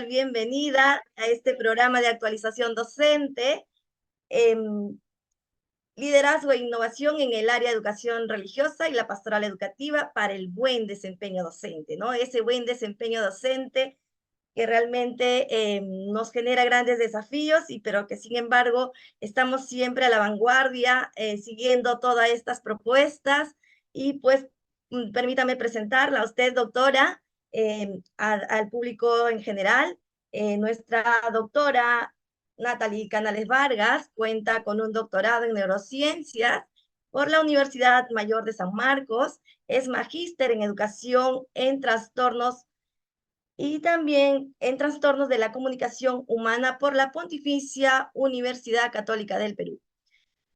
Bienvenida a este programa de actualización docente, liderazgo e innovación en el área de educación religiosa y la pastoral educativa para el buen desempeño docente, ¿no? Ese buen desempeño docente que realmente nos genera grandes desafíos, pero que sin embargo estamos siempre a la vanguardia, siguiendo todas estas propuestas. Y pues permítame presentarla a usted, doctora, al público en general. Nuestra doctora Natalie Canales Vargas cuenta con un doctorado en neurociencias por la Universidad Mayor de San Marcos, es magíster en educación en trastornos y también en trastornos de la comunicación humana por la Pontificia Universidad Católica del Perú.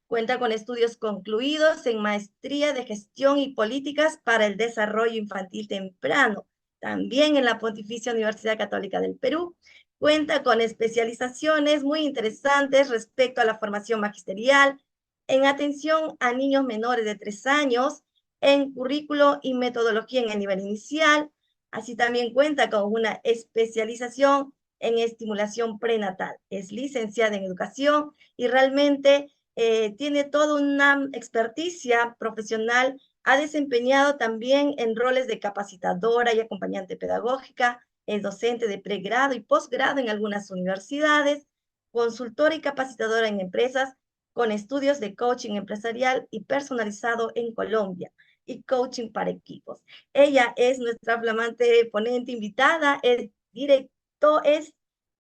Cuenta con estudios concluidos en maestría de gestión y políticas para el desarrollo infantil temprano, también en la Pontificia Universidad Católica del Perú. Cuenta con especializaciones muy interesantes respecto a la formación magisterial, en atención a niños menores de 3 años, en currículo y metodología en el nivel inicial. Así también cuenta con una especialización en estimulación prenatal. Es licenciada en educación y realmente tiene toda una experticia profesional. Ha desempeñado también en roles de capacitadora y acompañante pedagógica, es docente de pregrado y posgrado en algunas universidades, consultora y capacitadora en empresas con estudios de coaching empresarial y personalizado en Colombia y coaching para equipos. Ella es nuestra flamante ponente invitada,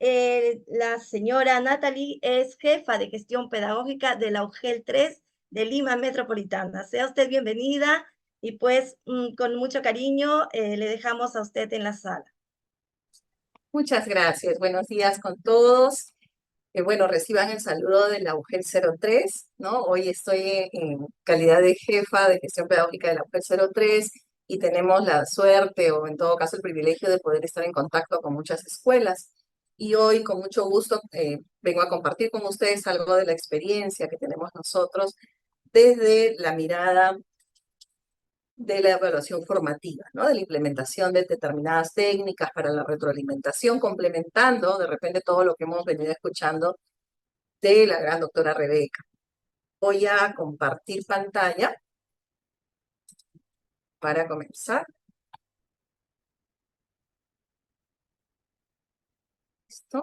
la señora Natalie es jefa de gestión pedagógica de la UGEL 3 de Lima Metropolitana. Sea usted bienvenida y pues con mucho cariño le dejamos a usted en la sala. Muchas gracias. Buenos días con todos. Bueno, reciban el saludo de la UGEL 03, ¿no? Hoy estoy en calidad de jefa de gestión pedagógica de la UGEL 03 y tenemos la suerte o en todo caso el privilegio de poder estar en contacto con muchas escuelas. Y hoy con mucho gusto vengo a compartir con ustedes algo de la experiencia que tenemos nosotros desde la mirada de la evaluación formativa, ¿no? De la implementación de determinadas técnicas para la retroalimentación, complementando de repente todo lo que hemos venido escuchando de la gran doctora Rebeca. Voy a compartir pantalla para comenzar. ¿Listo?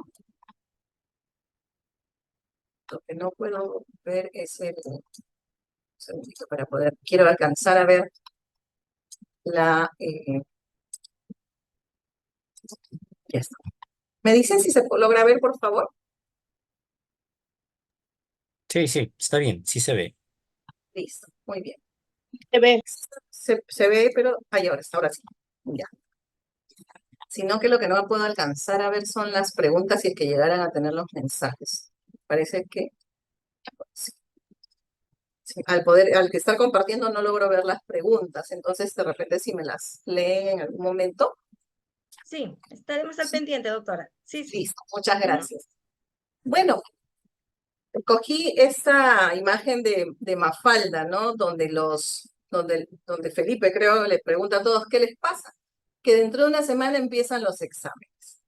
Lo que no puedo ver es el... Un segundito para poder... Quiero alcanzar a ver la... ya está. ¿Me dicen si se logra ver, por favor? Sí, sí, está bien, sí se ve. Listo, muy bien. Se ve. Se ve, pero... ahora sí. Ya. Sino que lo que no puedo alcanzar a ver son las preguntas si es que llegaran a tener los mensajes. Parece que sí. Sí, al que estar compartiendo no logro ver las preguntas, entonces de repente si me las leen en algún momento. Sí, estaremos al pendiente, doctora. Sí, sí. Listo, muchas gracias. Bueno, cogí esta imagen de Mafalda, ¿no? Donde Felipe, creo, le pregunta a todos qué les pasa, que dentro de una semana empiezan los exámenes.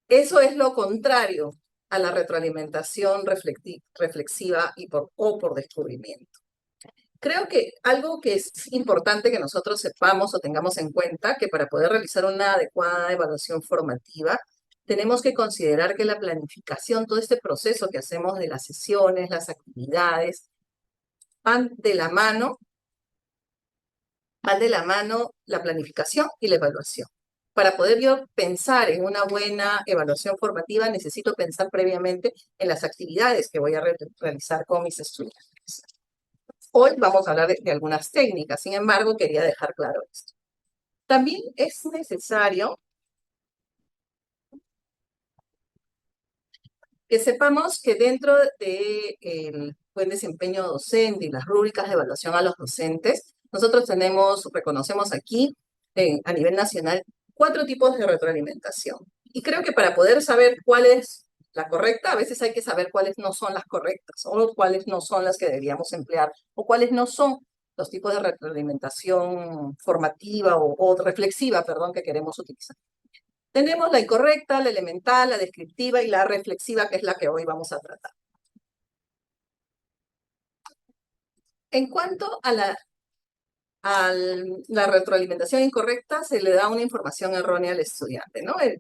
Eso es lo contrario a la retroalimentación reflexiva o por descubrimiento. Creo que algo que es importante que nosotros sepamos o tengamos en cuenta, que para poder realizar una adecuada evaluación formativa, tenemos que considerar que la planificación, todo este proceso que hacemos de las sesiones, las actividades, van de la mano la planificación y la evaluación. Para poder yo pensar en una buena evaluación formativa, necesito pensar previamente en las actividades que voy a realizar con mis estudiantes. Hoy vamos a hablar de algunas técnicas, sin embargo, quería dejar claro esto. También es necesario que sepamos que dentro del buen desempeño docente y las rúbricas de evaluación a los docentes, nosotros reconocemos aquí a nivel nacional 4 tipos de retroalimentación. Y creo que para poder saber cuál es la correcta, a veces hay que saber cuáles no son las correctas, o cuáles no son las que deberíamos emplear, o cuáles no son los tipos de retroalimentación formativa o reflexiva, perdón, que queremos utilizar. Tenemos la incorrecta, la elemental, la descriptiva y la reflexiva, que es la que hoy vamos a tratar. En cuanto a la retroalimentación incorrecta, se le da una información errónea al estudiante, ¿no? El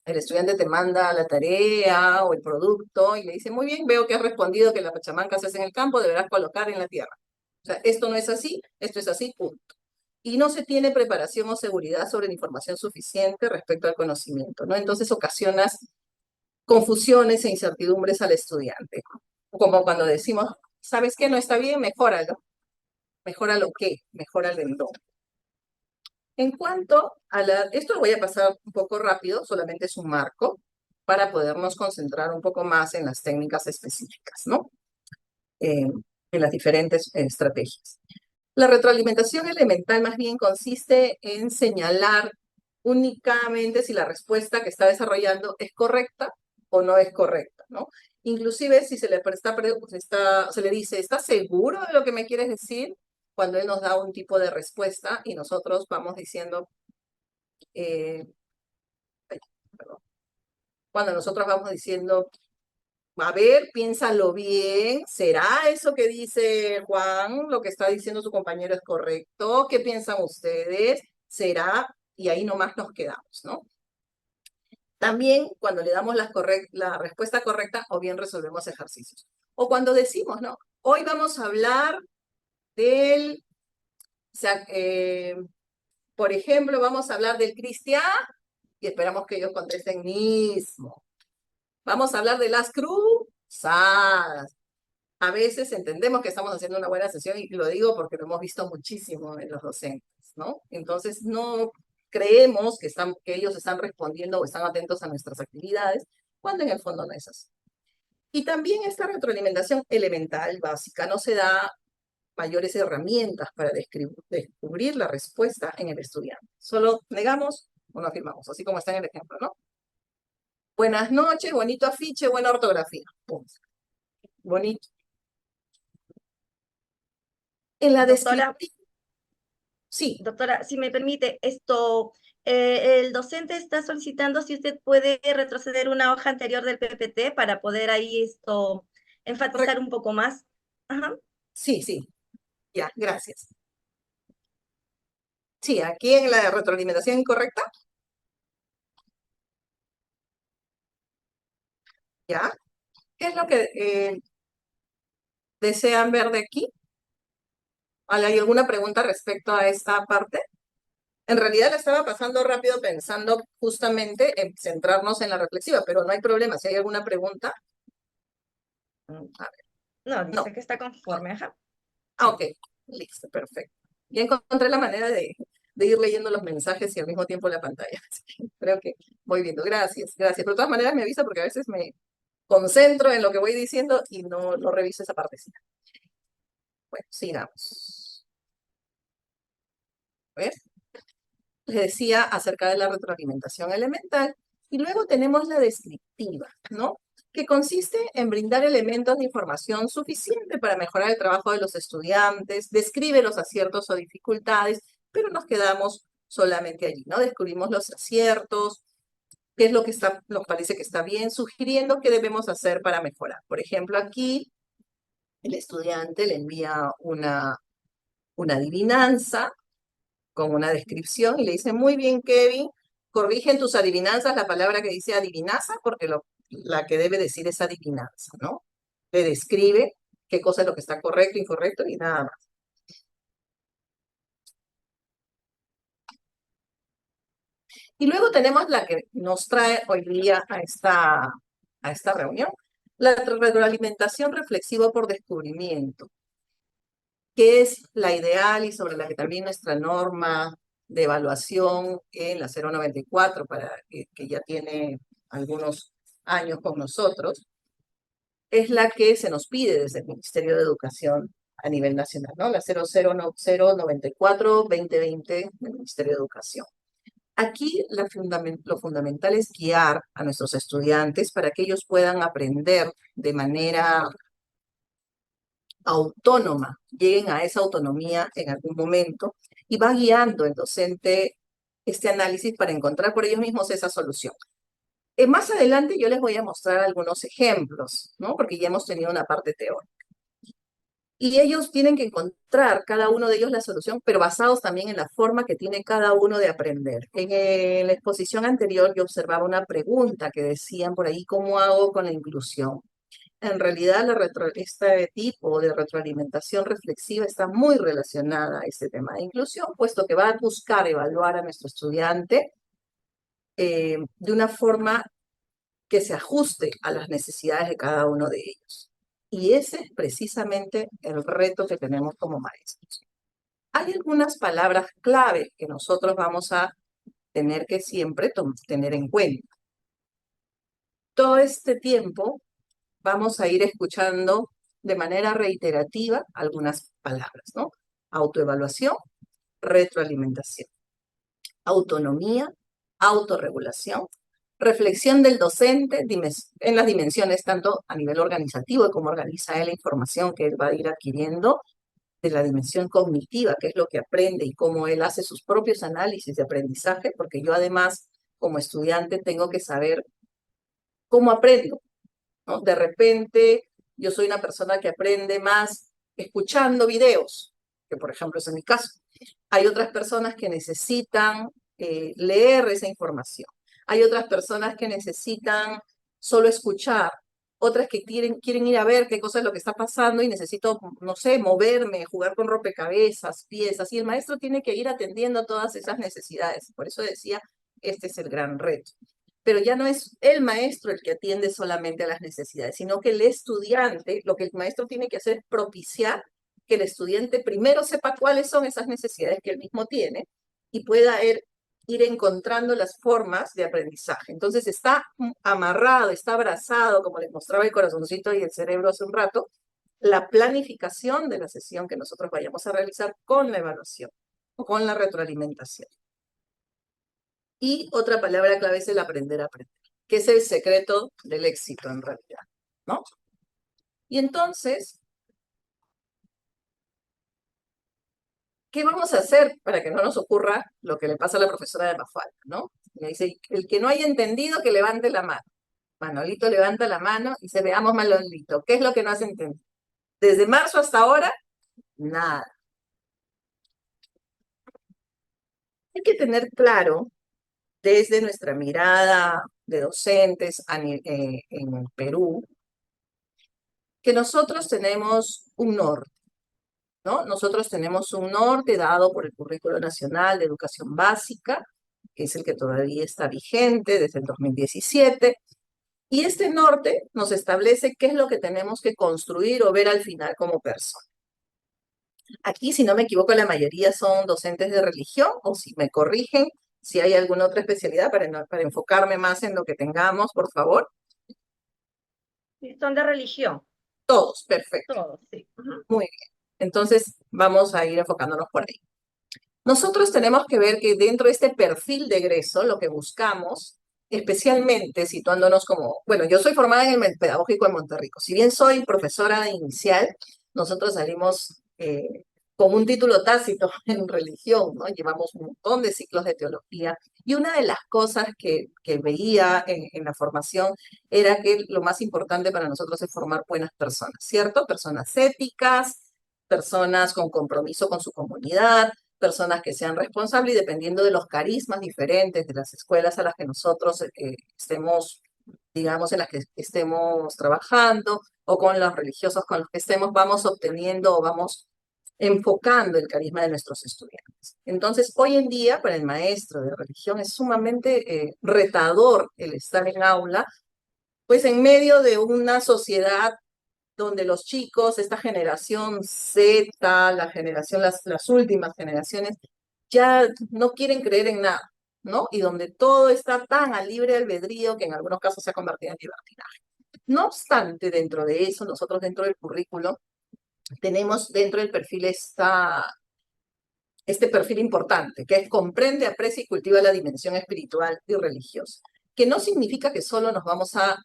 estudiante te manda la tarea o el producto y le dice, muy bien, veo que has respondido que la pachamanca se hace en el campo, deberás colocar en la tierra. O sea, esto no es así, esto es así, punto. Y no se tiene preparación o seguridad sobre la información suficiente respecto al conocimiento, ¿no? Entonces ocasionas confusiones e incertidumbres al estudiante. Como cuando decimos, ¿sabes qué? No está bien, mejóralo. ¿Mejóralo qué? Mejóralo en dónde. En cuanto a esto lo voy a pasar un poco rápido, solamente es un marco para podernos concentrar un poco más en las técnicas específicas, ¿no? En las diferentes estrategias. La retroalimentación elemental más bien consiste en señalar únicamente si la respuesta que está desarrollando es correcta o no es correcta, ¿no? Inclusive si se le dice, ¿estás seguro de lo que me quieres decir? Cuando él nos da un tipo de respuesta y nosotros vamos diciendo, cuando nosotros vamos diciendo, a ver, piénsalo bien, ¿será eso que dice Juan, lo que está diciendo su compañero es correcto? ¿Qué piensan ustedes? ¿Será? Y ahí nomás nos quedamos, ¿no? También cuando le damos la respuesta correcta o bien resolvemos ejercicios. O cuando decimos, ¿no? Hoy vamos a hablar del, o sea, por ejemplo, vamos a hablar del cristiano y esperamos que ellos contesten mismo. Vamos a hablar de las cruzadas. A veces entendemos que estamos haciendo una buena sesión y lo digo porque lo hemos visto muchísimo en los docentes, ¿no? Entonces no creemos que ellos están respondiendo o están atentos a nuestras actividades, cuando en el fondo no es así. Y también esta retroalimentación elemental, básica, no se da mayores herramientas para descubrir la respuesta en el estudiante. Solo negamos o no afirmamos, así como está en el ejemplo, ¿no? Buenas noches, bonito afiche, buena ortografía. Pum. Bonito. En la Doctora, descriptiva. Sí, doctora, si me permite, el docente está solicitando si usted puede retroceder una hoja anterior del PPT para poder ahí enfatizar un poco más. Ajá. sí, ya, gracias. Sí, aquí en la retroalimentación incorrecta. ¿Ya? ¿Qué es lo que desean ver de aquí? ¿Hay alguna pregunta respecto a esta parte? En realidad la estaba pasando rápido pensando justamente en centrarnos en la reflexiva, pero no hay problema. Si hay alguna pregunta. A ver. No, No. dice que está conforme, ajá. Ok, listo, perfecto. Ya encontré la manera de ir leyendo los mensajes y al mismo tiempo la pantalla. Así que creo que voy viendo. Gracias, gracias. Pero de todas maneras me avisa porque a veces me concentro en lo que voy diciendo y no reviso esa partecita. Bueno, sigamos. A ver. Les decía acerca de la retroalimentación elemental y luego tenemos la descriptiva, ¿no? Que consiste en brindar elementos de información suficiente para mejorar el trabajo de los estudiantes, describe los aciertos o dificultades, pero nos quedamos solamente allí, ¿no? Descubrimos los aciertos, qué es lo que nos parece que está bien, sugiriendo qué debemos hacer para mejorar. Por ejemplo, aquí el estudiante le envía una adivinanza con una descripción y le dice, muy bien, Kevin, corrige en tus adivinanzas la palabra que dice adivinaza, porque la que debe decir es adivinanza, ¿no? Le describe qué cosa es lo que está correcto, incorrecto y nada más. Y luego tenemos la que nos trae hoy día a esta reunión, la retroalimentación reflexiva por descubrimiento, que es la ideal y sobre la que también nuestra norma de evaluación en la 094, que ya tiene algunos años con nosotros, es la que se nos pide desde el Ministerio de Educación a nivel nacional, ¿no? La 094-2020 del Ministerio de Educación. Aquí lo fundamental es guiar a nuestros estudiantes para que ellos puedan aprender de manera autónoma, lleguen a esa autonomía en algún momento y va guiando el docente este análisis para encontrar por ellos mismos esa solución. Más adelante yo les voy a mostrar algunos ejemplos, ¿no? Porque ya hemos tenido una parte teórica. Y ellos tienen que encontrar, cada uno de ellos, la solución, pero basados también en la forma que tiene cada uno de aprender. En la exposición anterior yo observaba una pregunta que decían por ahí, ¿cómo hago con la inclusión? En realidad, este tipo de retroalimentación reflexiva está muy relacionada a este tema de inclusión, puesto que va a buscar evaluar a nuestro estudiante de una forma que se ajuste a las necesidades de cada uno de ellos. Y ese es precisamente el reto que tenemos como maestros. Hay algunas palabras clave que nosotros vamos a tener que siempre tener en cuenta. Todo este tiempo vamos a ir escuchando de manera reiterativa algunas palabras, ¿no? Autoevaluación, retroalimentación, autonomía, autorregulación, reflexión del docente en las dimensiones tanto a nivel organizativo de cómo organiza él la información que él va a ir adquiriendo, de la dimensión cognitiva, que es lo que aprende y cómo él hace sus propios análisis de aprendizaje, porque yo además como estudiante tengo que saber cómo aprendo, ¿no? De repente yo soy una persona que aprende más escuchando videos, que por ejemplo es en mi caso. Hay otras personas que necesitan leer esa información. Hay otras personas que necesitan solo escuchar. Otras que quieren ir a ver qué cosa es lo que está pasando y necesito, no sé, moverme, jugar con rompecabezas, piezas. Y el maestro tiene que ir atendiendo todas esas necesidades. Por eso decía, este es el gran reto. Pero ya no es el maestro el que atiende solamente a las necesidades, sino que el estudiante, lo que el maestro tiene que hacer es propiciar que el estudiante primero sepa cuáles son esas necesidades que él mismo tiene y pueda ir encontrando las formas de aprendizaje. Entonces está amarrado, está abrazado, como les mostraba el corazoncito y el cerebro hace un rato, la planificación de la sesión que nosotros vayamos a realizar con la evaluación o con la retroalimentación. Y otra palabra clave es el aprender a aprender, que es el secreto del éxito en realidad, ¿no? Y entonces, ¿qué vamos a hacer para que no nos ocurra lo que le pasa a la profesora de Mafalda, ¿no? Le dice, el que no haya entendido, que levante la mano. Manolito levanta la mano y dice, veamos, Manolito, ¿qué es lo que no has entendido? Desde marzo hasta ahora, nada. Hay que tener claro, desde nuestra mirada de docentes en Perú, que nosotros tenemos un norte, ¿no? Nosotros tenemos un norte dado por el Currículo Nacional de Educación Básica, que es el que todavía está vigente desde el 2017, y este norte nos establece qué es lo que tenemos que construir o ver al final como persona. Aquí, si no me equivoco, la mayoría son docentes de religión, o si me corrigen, si hay alguna otra especialidad para enfocarme más en lo que tengamos, por favor. Son de religión. Todos, perfecto. Todos, sí. Muy bien. Entonces, vamos a ir enfocándonos por ahí. Nosotros tenemos que ver que dentro de este perfil de egreso, lo que buscamos, especialmente situándonos como, bueno, yo soy formada en el pedagógico de Monterrico. Si bien soy profesora inicial, nosotros salimos con un título tácito en religión, ¿no? Llevamos un montón de ciclos de teología. Y una de las cosas que veía en la formación era que lo más importante para nosotros es formar buenas personas, ¿cierto? Personas éticas, personas con compromiso con su comunidad, personas que sean responsables y dependiendo de los carismas diferentes de las escuelas a las que nosotros estemos, digamos, en las que estemos trabajando o con los religiosos con los que estemos, vamos obteniendo o vamos enfocando el carisma de nuestros estudiantes. Entonces, hoy en día, para el maestro de religión es sumamente retador el estar en aula, pues en medio de una sociedad donde los chicos, esta generación Z, las últimas generaciones, ya no quieren creer en nada, ¿no? Y donde todo está tan a libre albedrío que en algunos casos se ha convertido en libertinaje. No obstante, dentro de eso, nosotros dentro del currículo, tenemos dentro del perfil este perfil importante, que es comprende, aprecia y cultiva la dimensión espiritual y religiosa, que no significa que solo nos vamos a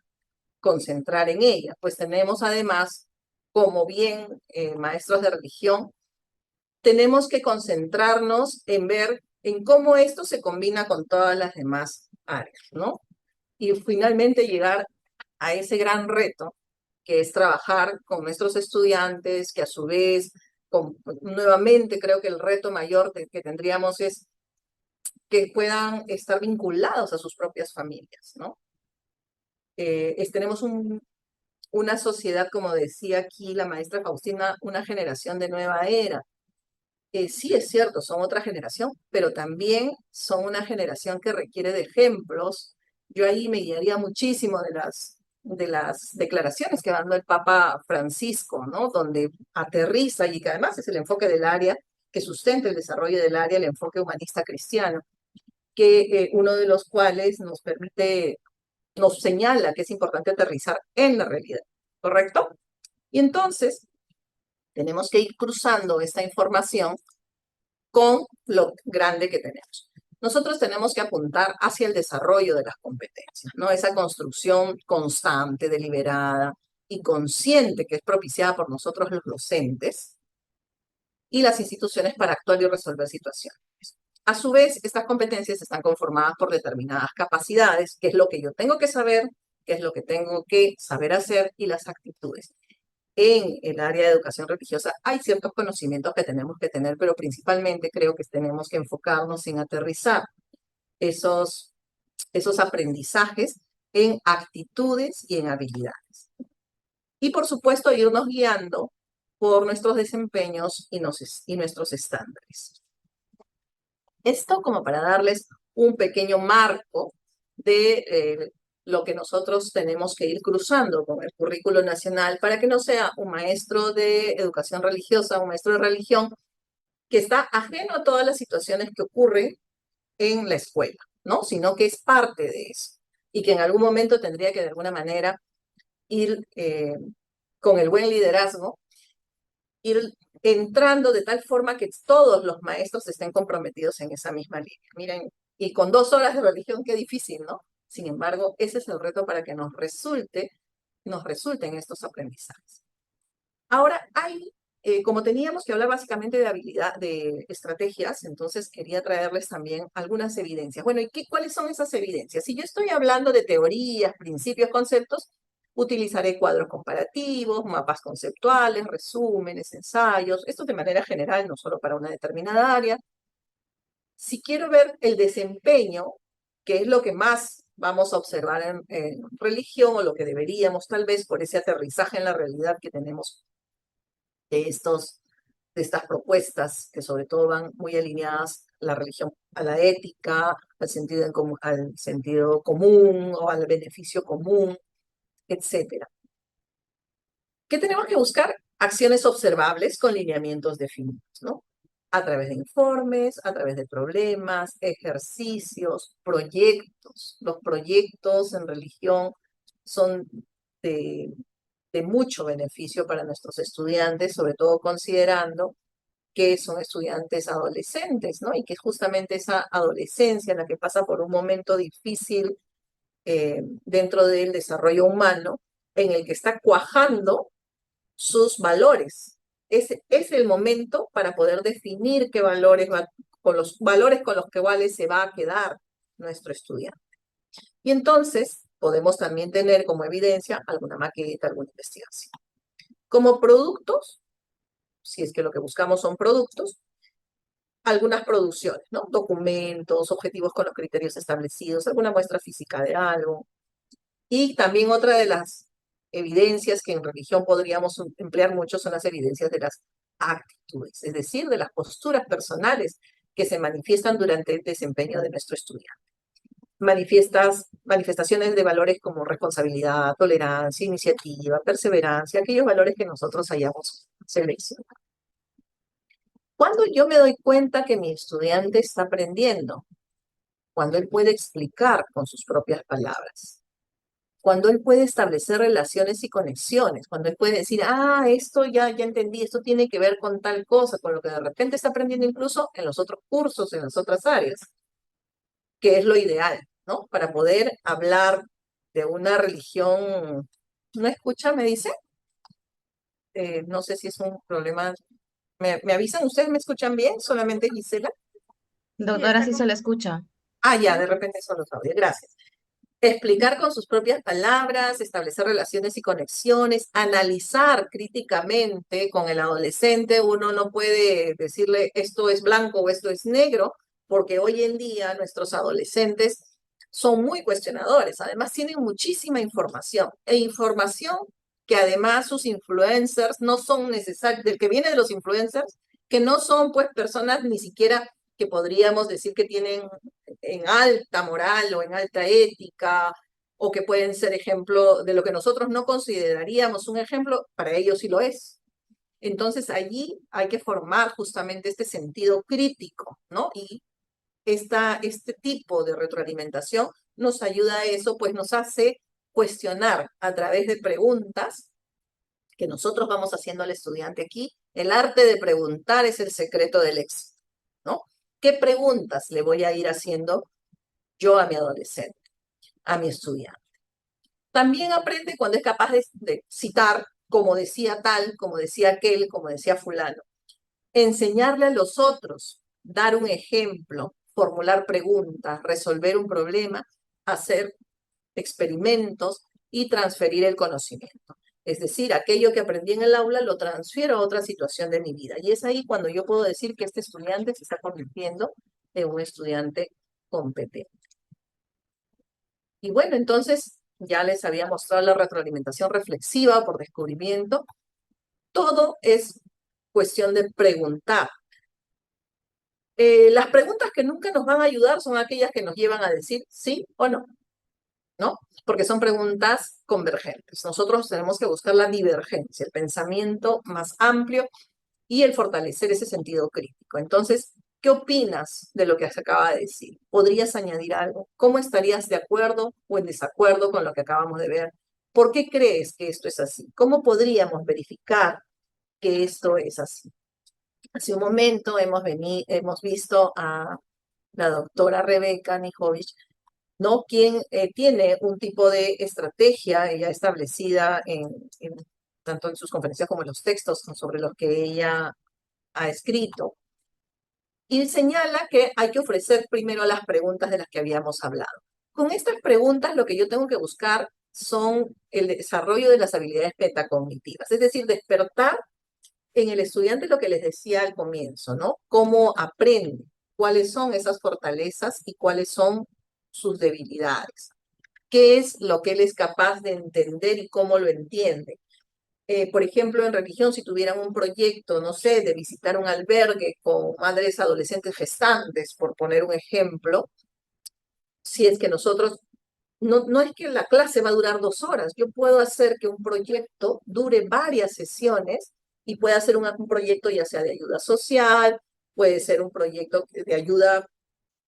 concentrar en ella, pues tenemos además, como bien maestros de religión, tenemos que concentrarnos en ver en cómo esto se combina con todas las demás áreas, ¿no? Y finalmente llegar a ese gran reto, que es trabajar con nuestros estudiantes, que a su vez, nuevamente creo que el reto mayor que tendríamos es que puedan estar vinculados a sus propias familias, ¿no? Tenemos una sociedad, como decía aquí la maestra Faustina, una generación de nueva era. Sí es cierto, son otra generación, pero también son una generación que requiere de ejemplos. Yo ahí me guiaría muchísimo de las declaraciones que mandó el Papa Francisco, ¿no? Donde aterriza y que además es el enfoque del área que sustenta el desarrollo del área, el enfoque humanista cristiano, que uno de los cuales nos señala que es importante aterrizar en la realidad, ¿correcto? Y entonces tenemos que ir cruzando esta información con lo grande que tenemos. Nosotros tenemos que apuntar hacia el desarrollo de las competencias, ¿no? Esa construcción constante, deliberada y consciente que es propiciada por nosotros los docentes y las instituciones para actuar y resolver situaciones. A su vez, estas competencias están conformadas por determinadas capacidades, que es lo que yo tengo que saber, qué es lo que tengo que saber hacer y las actitudes. En el área de educación religiosa hay ciertos conocimientos que tenemos que tener, pero principalmente creo que tenemos que enfocarnos en aterrizar esos aprendizajes en actitudes y en habilidades. Y por supuesto, irnos guiando por nuestros desempeños y nuestros estándares. Esto como para darles un pequeño marco de lo que nosotros tenemos que ir cruzando con el currículo nacional para que no sea un maestro de educación religiosa, un maestro de religión que está ajeno a todas las situaciones que ocurren en la escuela, ¿no? Sino que es parte de eso y que en algún momento tendría que de alguna manera ir con el buen liderazgo, ir entrando de tal forma que todos los maestros estén comprometidos en esa misma línea. Miren, y con 2 horas de religión, qué difícil, ¿no? Sin embargo, ese es el reto para que nos resulten estos aprendizajes. Ahora, como teníamos que hablar básicamente de habilidad, de estrategias, entonces quería traerles también algunas evidencias. Bueno, ¿y cuáles son esas evidencias? Si yo estoy hablando de teorías, principios, conceptos, utilizaré cuadros comparativos, mapas conceptuales, resúmenes, ensayos, esto de manera general, no solo para una determinada área. Si quiero ver el desempeño, que es lo que más vamos a observar en religión, o lo que deberíamos tal vez por ese aterrizaje en la realidad que tenemos de estas propuestas, que sobre todo van muy alineadas la religión a la ética, al sentido común o al beneficio común, etcétera. ¿Qué tenemos que buscar? Acciones observables con lineamientos definidos, ¿no? A través de informes, a través de problemas, ejercicios, proyectos. Los proyectos en religión son de mucho beneficio para nuestros estudiantes, sobre todo considerando que son estudiantes adolescentes, ¿no? Y que es justamente esa adolescencia en la que pasa por un momento difícil dentro del desarrollo humano, en el que está cuajando sus valores. Es el momento para poder definir qué valores con los valores con los cuales se va a quedar nuestro estudiante. Y entonces podemos también tener como evidencia alguna maqueta, alguna investigación. Como productos, si es que lo que buscamos son productos, algunas producciones, ¿no? Documentos, objetivos con los criterios establecidos, alguna muestra física de algo. Y también otra de las evidencias que en religión podríamos emplear mucho son las evidencias de las actitudes, es decir, de las posturas personales que se manifiestan durante el desempeño de nuestro estudiante. Manifestaciones de valores como responsabilidad, tolerancia, iniciativa, perseverancia, aquellos valores que nosotros hayamos seleccionado. Cuando yo me doy cuenta que mi estudiante está aprendiendo, cuando él puede explicar con sus propias palabras, cuando él puede establecer relaciones y conexiones, cuando él puede decir, esto ya entendí, esto tiene que ver con tal cosa, con lo que de repente está aprendiendo incluso en los otros cursos, en las otras áreas, que es lo ideal, ¿no? Para poder hablar de una religión. ¿No escucha, me dice? No sé si es un problema. ¿Me avisan? ¿Ustedes me escuchan bien? ¿Solamente Gisela? Sí, Doctora, está sí se como... la escucha. Ah, ya, de repente son los audios. Gracias. Explicar con sus propias palabras, establecer relaciones y conexiones, analizar críticamente con el adolescente. Uno no puede decirle esto es blanco o esto es negro, porque hoy en día nuestros adolescentes son muy cuestionadores. Además, tienen muchísima información e información que además sus influencers no son necesarios, del que viene de los influencers, que no son pues personas ni siquiera que podríamos decir que tienen en alta moral o en alta ética, o que pueden ser ejemplo de lo que nosotros no consideraríamos un ejemplo, para ellos sí lo es. Entonces allí hay que formar justamente este sentido crítico, ¿no? Y este tipo de retroalimentación nos ayuda a eso, pues nos hace cuestionar a través de preguntas que nosotros vamos haciendo al estudiante aquí. El arte de preguntar es el secreto del éxito, ¿no? ¿Qué preguntas le voy a ir haciendo yo a mi adolescente, a mi estudiante? También aprende cuando es capaz de citar, como decía tal, como decía aquel, como decía fulano. Enseñarle a los otros, dar un ejemplo, formular preguntas, resolver un problema, hacer experimentos y transferir el conocimiento. Es decir, aquello que aprendí en el aula lo transfiero a otra situación de mi vida. Y es ahí cuando yo puedo decir que este estudiante se está convirtiendo en un estudiante competente. Y bueno, entonces ya les había mostrado la retroalimentación reflexiva por descubrimiento. Todo es cuestión de preguntar. Las preguntas que nunca nos van a ayudar son aquellas que nos llevan a decir sí o no, ¿no? Porque son preguntas convergentes. Nosotros tenemos que buscar la divergencia, el pensamiento más amplio y el fortalecer ese sentido crítico. Entonces, ¿qué opinas de lo que se acaba de decir? ¿Podrías añadir algo? ¿Cómo estarías de acuerdo o en desacuerdo con lo que acabamos de ver? ¿Por qué crees que esto es así? ¿Cómo podríamos verificar que esto es así? Hace un momento hemos visto a la doctora Rebeca Nijovic, ¿no? Quien tiene un tipo de estrategia ya establecida tanto en sus conferencias como en los textos sobre los que ella ha escrito, y señala que hay que ofrecer primero las preguntas de las que habíamos hablado. Con estas preguntas lo que yo tengo que buscar son el desarrollo de las habilidades metacognitivas, es decir, despertar en el estudiante lo que les decía al comienzo, ¿no? Cómo aprende, cuáles son esas fortalezas y cuáles son sus debilidades, qué es lo que él es capaz de entender y cómo lo entiende. Por ejemplo, en religión, si tuvieran un proyecto, no sé, de visitar un albergue con madres adolescentes gestantes, por poner un ejemplo, si es que nosotros, no es que la clase va a durar 2 horas, yo puedo hacer que un proyecto dure varias sesiones y pueda ser un proyecto ya sea de ayuda social, puede ser un proyecto de ayuda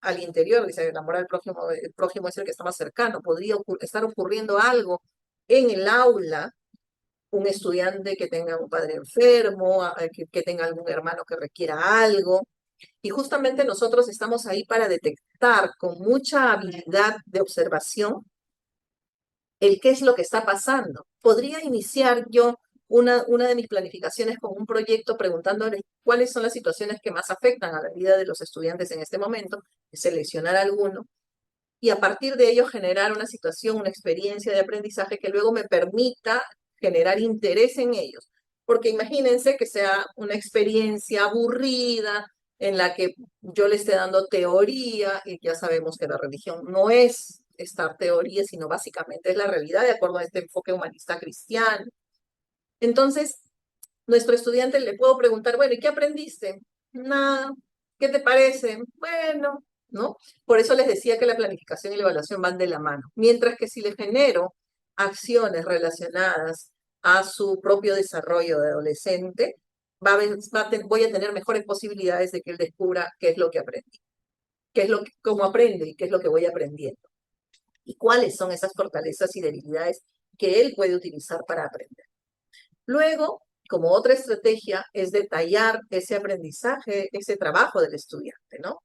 al interior, dice, el amor al prójimo, el prójimo es el que está más cercano, podría estar ocurriendo algo en el aula, un estudiante que tenga un padre enfermo, que tenga algún hermano que requiera algo. Y justamente nosotros estamos ahí para detectar con mucha habilidad de observación el qué es lo que está pasando. Podría iniciar yo una de mis planificaciones con un proyecto preguntándole cuáles son las situaciones que más afectan a la vida de los estudiantes en este momento, seleccionar alguno, y a partir de ello generar una situación, una experiencia de aprendizaje que luego me permita generar interés en ellos. Porque imagínense que sea una experiencia aburrida en la que yo le esté dando teoría, y ya sabemos que la religión no es estar teoría, sino básicamente es la realidad de acuerdo a este enfoque humanista cristiano. Entonces, nuestro estudiante le puedo preguntar, bueno, ¿y qué aprendiste? Nada. ¿Qué te parece? Bueno, ¿no? Por eso les decía que la planificación y la evaluación van de la mano. Mientras que si le genero acciones relacionadas a su propio desarrollo de adolescente, voy a tener mejores posibilidades de que él descubra qué es lo que aprendí, cómo aprende y qué es lo que voy aprendiendo. Y cuáles son esas fortalezas y debilidades que él puede utilizar para aprender. Luego, como otra estrategia, es detallar ese aprendizaje, ese trabajo del estudiante, ¿no?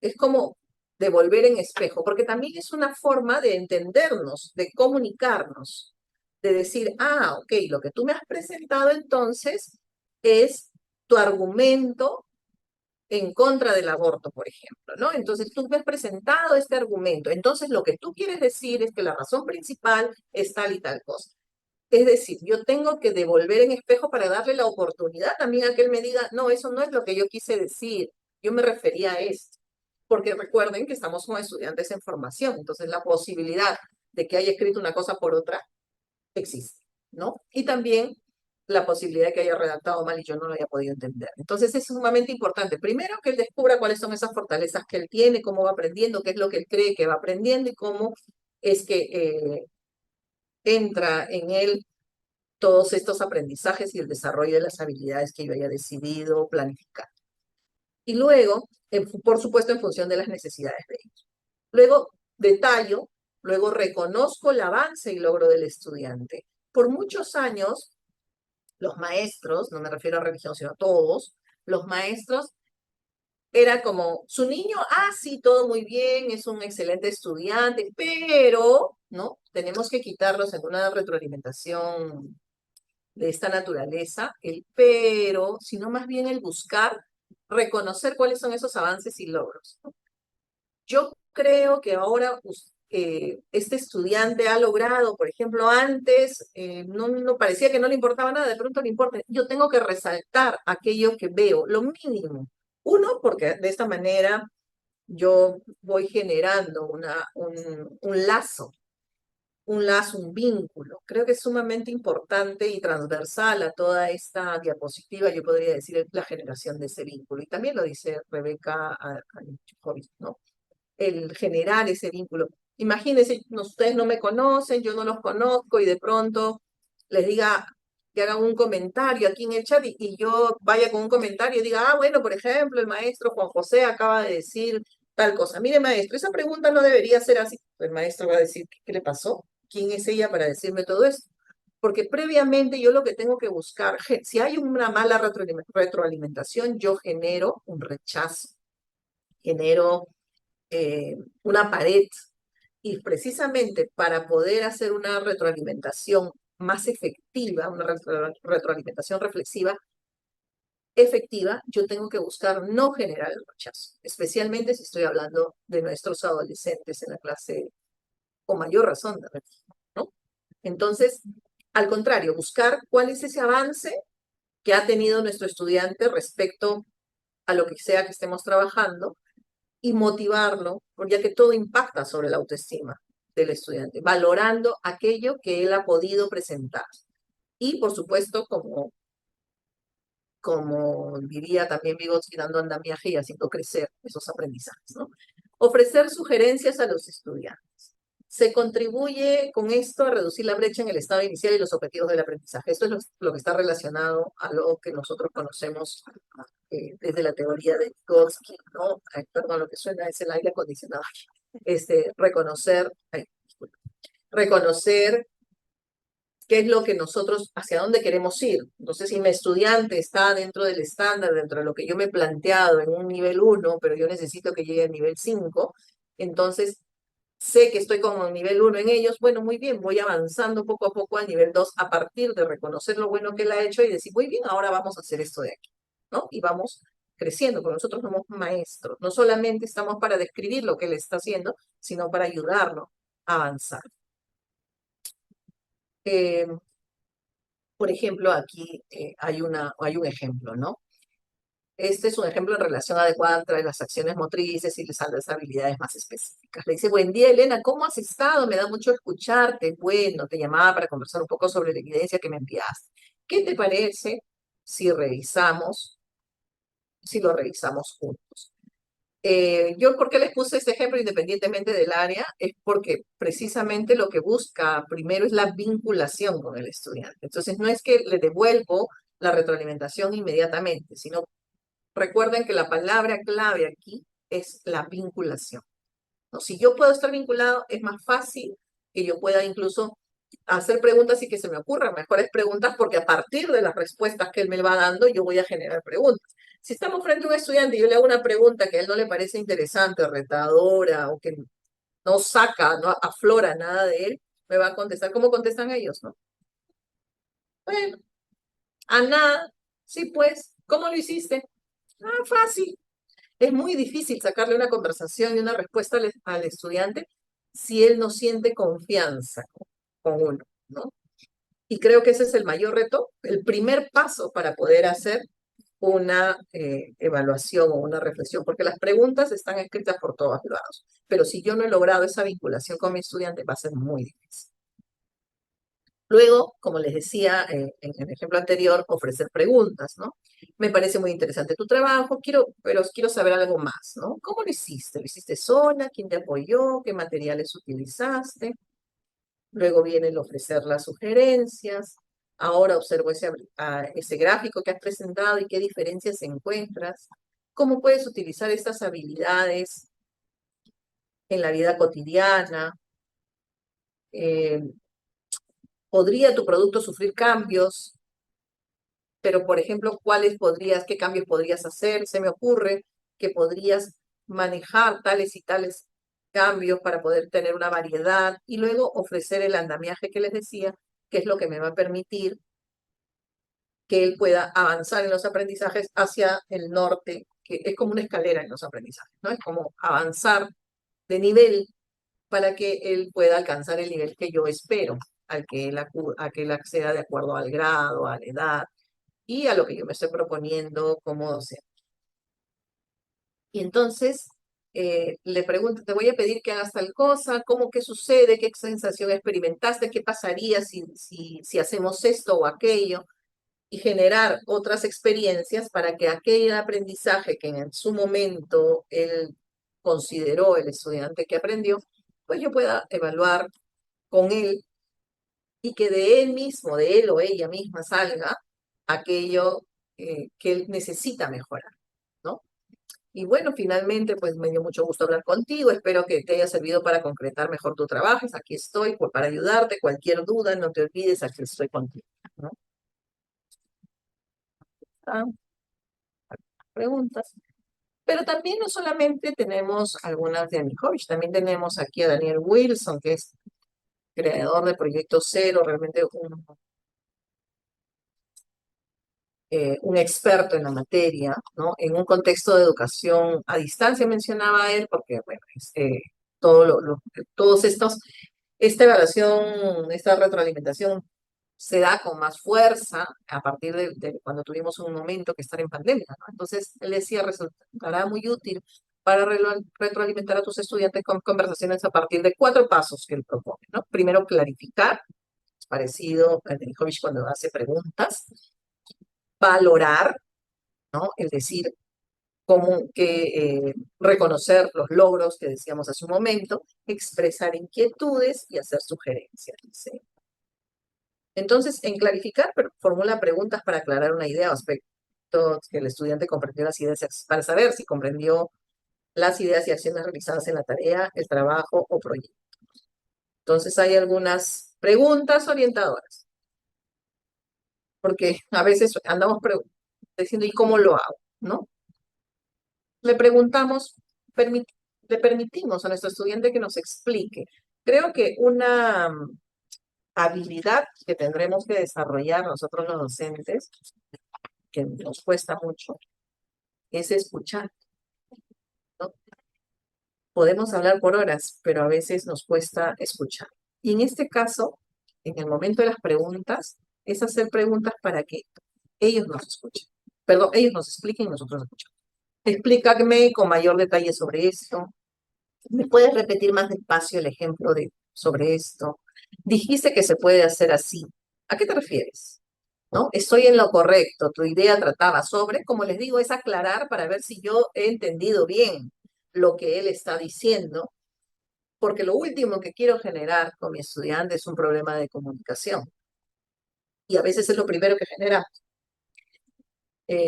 Es como devolver en espejo, porque también es una forma de entendernos, de comunicarnos, de decir, ah, ok, lo que tú me has presentado entonces es tu argumento en contra del aborto, por ejemplo, ¿no? Entonces tú me has presentado este argumento. Entonces lo que tú quieres decir es que la razón principal es tal y tal cosa. Es decir, yo tengo que devolver en espejo para darle la oportunidad también a que él me diga, no, eso no es lo que yo quise decir, yo me refería a esto. Porque recuerden que estamos con estudiantes en formación, entonces la posibilidad de que haya escrito una cosa por otra existe, ¿no? Y también la posibilidad de que haya redactado mal y yo no lo haya podido entender. Entonces es sumamente importante, primero, que él descubra cuáles son esas fortalezas que él tiene, cómo va aprendiendo, qué es lo que él cree que va aprendiendo y cómo es que entra en él todos estos aprendizajes y el desarrollo de las habilidades que yo haya decidido planificar. Y luego, por supuesto, en función de las necesidades de ellos. Luego, detallo, luego reconozco el avance y logro del estudiante. Por muchos años, los maestros, no me refiero a religión, sino a todos, los maestros era como, su niño, sí, todo muy bien, es un excelente estudiante, pero, ¿no? Tenemos que quitarlos en una retroalimentación de esta naturaleza, el pero, sino más bien el buscar, reconocer cuáles son esos avances y logros, ¿no? Yo creo que ahora este estudiante ha logrado, por ejemplo, antes no parecía que no le importaba nada, de pronto le importa. Yo tengo que resaltar aquello que veo, lo mínimo. Uno, porque de esta manera yo voy generando un lazo, un vínculo. Creo que es sumamente importante y transversal a toda esta diapositiva, yo podría decir, la generación de ese vínculo. Y también lo dice Rebeca Anichukowicz, ¿no? El generar ese vínculo. Imagínense, ustedes no me conocen, yo no los conozco y de pronto les diga que hagan un comentario aquí en el chat y yo vaya con un comentario y diga, bueno, por ejemplo, el maestro Juan José acaba de decir tal cosa. Mire, maestro, esa pregunta no debería ser así. El maestro va a decir, ¿qué le pasó? ¿Quién es ella para decirme todo esto? Porque previamente yo lo que tengo que buscar, si hay una mala retroalimentación, yo genero un rechazo, genero una pared. Y precisamente para poder hacer una retroalimentación más efectiva, una retroalimentación reflexiva efectiva, yo tengo que buscar no generar el rechazo, especialmente si estoy hablando de nuestros adolescentes en la clase con mayor razón de rechazo, ¿no? Entonces, al contrario, buscar cuál es ese avance que ha tenido nuestro estudiante respecto a lo que sea que estemos trabajando y motivarlo, ya que todo impacta sobre la autoestima del estudiante, valorando aquello que él ha podido presentar. Y, por supuesto, como diría también Vygotsky, dando andamiaje y haciendo crecer esos aprendizajes, ¿no? Ofrecer sugerencias a los estudiantes. Se contribuye con esto a reducir la brecha en el estado inicial y los objetivos del aprendizaje. Esto es lo que está relacionado a lo que nosotros conocemos desde la teoría de Vygotsky, ¿no? Perdón, lo que suena es el aire acondicionado. Reconocer qué es lo que nosotros, hacia dónde queremos ir. Entonces, si mi estudiante está dentro del estándar, dentro de lo que yo me he planteado en un nivel 1, pero yo necesito que llegue al nivel 5, entonces sé que estoy con el nivel 1 en ellos, bueno, muy bien, voy avanzando poco a poco al nivel 2 a partir de reconocer lo bueno que él ha hecho y decir, muy bien, ahora vamos a hacer esto de aquí, ¿no? Y vamos creciendo, porque nosotros somos maestros. No solamente estamos para describir lo que él está haciendo, sino para ayudarlo a avanzar. Por ejemplo, aquí hay un ejemplo, ¿no? Este es un ejemplo en relación adecuada entre las acciones motrices y las habilidades más específicas. Le dice, buen día, Elena, ¿cómo has estado? Me da mucho escucharte. Bueno, te llamaba para conversar un poco sobre la evidencia que me enviaste. ¿Qué te parece si lo revisamos juntos? Yo, ¿por qué les puse este ejemplo independientemente del área? Es porque precisamente lo que busca primero es la vinculación con el estudiante. Entonces, no es que le devuelvo la retroalimentación inmediatamente, sino recuerden que la palabra clave aquí es la vinculación, ¿no? Si yo puedo estar vinculado, es más fácil que yo pueda incluso hacer preguntas y que se me ocurran mejores preguntas, porque a partir de las respuestas que él me va dando, yo voy a generar preguntas. Si estamos frente a un estudiante y yo le hago una pregunta que a él no le parece interesante, retadora, o que no saca, no aflora nada de él, me va a contestar. ¿Cómo contestan ellos, no? Bueno, a nada. Sí, pues, ¿cómo lo hiciste? Fácil. Es muy difícil sacarle una conversación y una respuesta al estudiante si él no siente confianza con uno, ¿no? Y creo que ese es el mayor reto, el primer paso para poder hacer una evaluación o una reflexión, porque las preguntas están escritas por todos lados, pero si yo no he logrado esa vinculación con mi estudiante va a ser muy difícil. Luego, como les decía en el ejemplo anterior, ofrecer preguntas, ¿no? Me parece muy interesante tu trabajo, pero quiero saber algo más, ¿no? ¿Cómo lo hiciste? ¿Lo hiciste sola? ¿Quién te apoyó? ¿Qué materiales utilizaste? Luego viene el ofrecer las sugerencias. Ahora observo ese gráfico que has presentado y qué diferencias encuentras. ¿Cómo puedes utilizar estas habilidades en la vida cotidiana? Eh, ¿Podría tu producto sufrir cambios? Pero, por ejemplo, qué cambios podrías hacer? Se me ocurre que podrías manejar tales y tales cambios para poder tener una variedad y luego ofrecer el andamiaje que les decía, que es lo que me va a permitir que él pueda avanzar en los aprendizajes hacia el norte, que es como una escalera en los aprendizajes, ¿no? Es como avanzar de nivel para que él pueda alcanzar el nivel que yo espero, a que él acceda de acuerdo al grado, a la edad y a lo que yo me estoy proponiendo como docente. Y entonces le pregunto, te voy a pedir que hagas tal cosa, qué sucede, qué sensación experimentaste, qué pasaría si hacemos esto o aquello, y generar otras experiencias para que aquel aprendizaje que en su momento él consideró el estudiante que aprendió, pues yo pueda evaluar con él y que de él mismo, de él o ella misma salga aquello que él necesita mejorar, ¿no? Y bueno, finalmente, pues me dio mucho gusto hablar contigo. Espero que te haya servido para concretar mejor tu trabajo. Aquí estoy para ayudarte. Cualquier duda, no te olvides, aquí estoy contigo, ¿no? Ah, preguntas. Pero también no solamente tenemos algunas de Anikovich, también tenemos aquí a Daniel Wilson, que es creador de Proyecto Cero, realmente un experto en la materia, ¿no? En un contexto de educación a distancia mencionaba él, porque, bueno, todos esta evaluación, esta retroalimentación se da con más fuerza a partir de cuando tuvimos un momento que estar en pandemia, ¿no? Entonces, él decía, resultará muy útil para retroalimentar a tus estudiantes con conversaciones a partir de 4 pasos que él propone, ¿no? Primero, clarificar, es parecido a Denikovich cuando hace preguntas, valorar, ¿no? Es decir, reconocer los logros que decíamos hace un momento, expresar inquietudes y hacer sugerencias, ¿sí? Entonces, en clarificar, formula preguntas para aclarar una idea o aspecto que el estudiante comprendió las ideas, para saber si comprendió las ideas y acciones realizadas en la tarea, el trabajo o proyecto. Entonces, hay algunas preguntas orientadoras, porque a veces andamos diciendo, ¿y cómo lo hago? ¿No? Le preguntamos, le permitimos a nuestro estudiante que nos explique. Creo que una habilidad que tendremos que desarrollar nosotros los docentes, que nos cuesta mucho, es escuchar, ¿no? Podemos hablar por horas, pero a veces nos cuesta escuchar. Y en este caso, en el momento de las preguntas, es hacer preguntas para que ellos nos escuchen. Perdón, ellos nos expliquen y nosotros escuchamos. Explícame con mayor detalle sobre esto. ¿Me puedes repetir más despacio el ejemplo sobre esto? Dijiste que se puede hacer así. ¿A qué te refieres? ¿No? Estoy en lo correcto. Tu idea trataba sobre, como les digo, es aclarar para ver si yo he entendido bien lo que él está diciendo, porque lo último que quiero generar con mi estudiante es un problema de comunicación. Y a veces es lo primero que genera.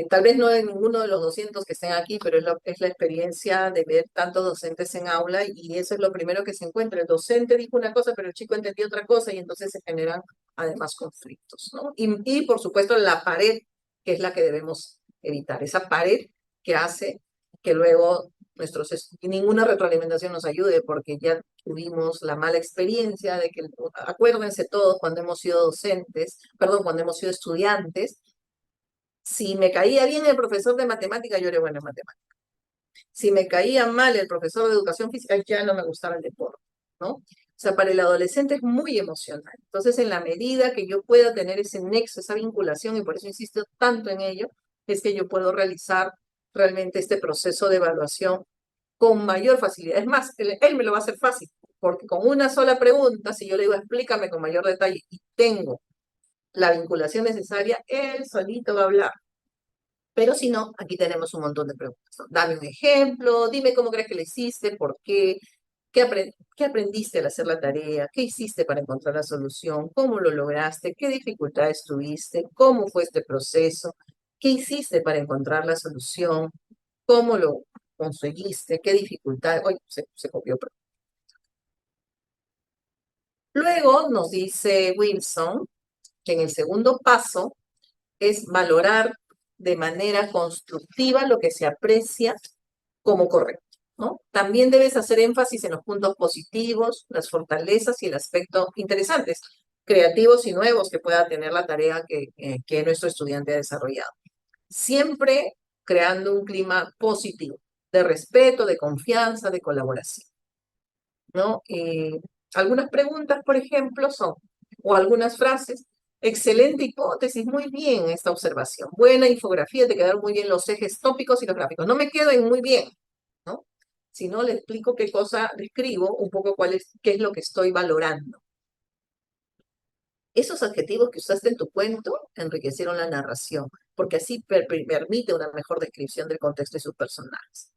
Tal vez no en ninguno de los 200 que estén aquí, pero es la experiencia de ver tantos docentes en aula y eso es lo primero que se encuentra. El docente dijo una cosa, pero el chico entendió otra cosa y entonces se generan además conflictos, ¿no? Y por supuesto la pared, que es la que debemos evitar, esa pared que hace que luego ninguna retroalimentación nos ayude porque ya tuvimos la mala experiencia de que, acuérdense todos cuando hemos sido docentes, perdón, cuando hemos sido estudiantes, si me caía bien el profesor de matemática, yo era buena en matemática. Si me caía mal el profesor de educación física, ya no me gustaba el deporte, ¿no? O sea, para el adolescente es muy emocional. Entonces, en la medida que yo pueda tener ese nexo, esa vinculación, y por eso insisto tanto en ello, es que yo puedo realizar realmente este proceso de evaluación con mayor facilidad. Es más, él me lo va a hacer fácil, porque con una sola pregunta, si yo le digo explícame con mayor detalle y tengo la vinculación necesaria, él solito va a hablar. Pero si no, aquí tenemos un montón de preguntas, ¿no? Dame un ejemplo, dime cómo crees que lo hiciste, por qué, qué aprendiste al hacer la tarea, qué hiciste para encontrar la solución, cómo lo lograste, qué dificultades tuviste, cómo fue este proceso, qué hiciste para encontrar la solución, cómo lo conseguiste, qué dificultades. Oye, se copió. Luego nos dice Wilson que en el segundo paso es valorar de manera constructiva lo que se aprecia como correcto, ¿no? También debes hacer énfasis en los puntos positivos, las fortalezas y el aspecto interesantes, creativos y nuevos que pueda tener la tarea que nuestro estudiante ha desarrollado. Siempre creando un clima positivo, de respeto, de confianza, de colaboración, ¿no? Algunas preguntas, por ejemplo, son, o algunas frases, excelente hipótesis, muy bien esta observación, buena infografía, te quedaron muy bien los ejes tópicos y los gráficos. No me quedo en muy bien, ¿no? Sino le explico qué cosa, le escribo un poco qué es lo que estoy valorando. Esos adjetivos que usaste en tu cuento enriquecieron la narración, porque así permite una mejor descripción del contexto y sus personajes.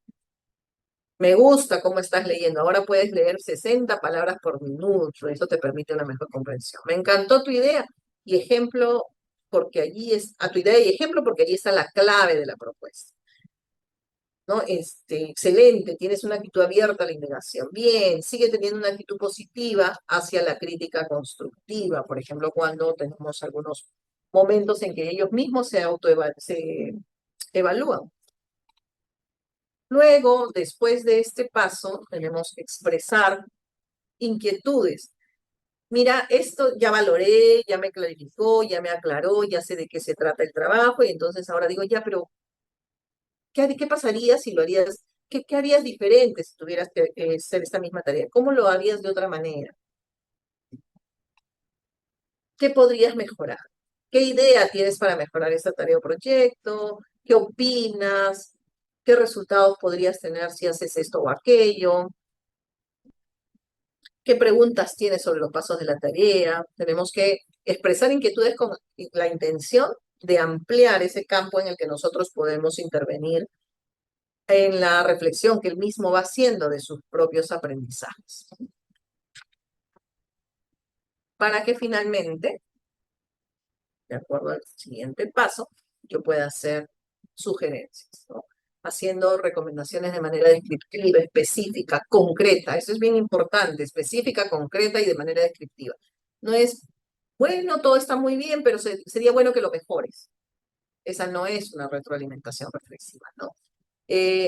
Me gusta cómo estás leyendo. Ahora puedes leer 60 palabras por minuto. Eso te permite una mejor comprensión. Me encantó tu idea y ejemplo, porque allí es, a tu idea y ejemplo, porque allí está la clave de la propuesta. ¿No? Excelente, tienes una actitud abierta a la indagación. Bien, sigue teniendo una actitud positiva hacia la crítica constructiva. Por ejemplo, cuando tenemos algunos momentos en que ellos mismos se evalúan. Luego, después de este paso, tenemos que expresar inquietudes. Mira, esto ya valoré, ya me clarificó, ya me aclaró, ya sé de qué se trata el trabajo y entonces ahora digo, ya, pero ¿qué pasaría si lo harías? ¿Qué harías diferente si tuvieras que hacer esta misma tarea? ¿Cómo lo harías de otra manera? ¿Qué podrías mejorar? ¿Qué idea tienes para mejorar esta tarea o proyecto? ¿Qué opinas? ¿Qué resultados podrías tener si haces esto o aquello? ¿Qué preguntas tienes sobre los pasos de la tarea? Tenemos que expresar inquietudes con la intención de ampliar ese campo en el que nosotros podemos intervenir en la reflexión que él mismo va haciendo de sus propios aprendizajes. Para que finalmente, de acuerdo al siguiente paso, yo pueda hacer sugerencias, ¿no? Haciendo recomendaciones de manera descriptiva, específica, concreta. Eso es bien importante, específica, concreta y de manera descriptiva. No es, bueno, todo está muy bien, pero sería bueno que lo mejores. Esa no es una retroalimentación reflexiva, ¿no?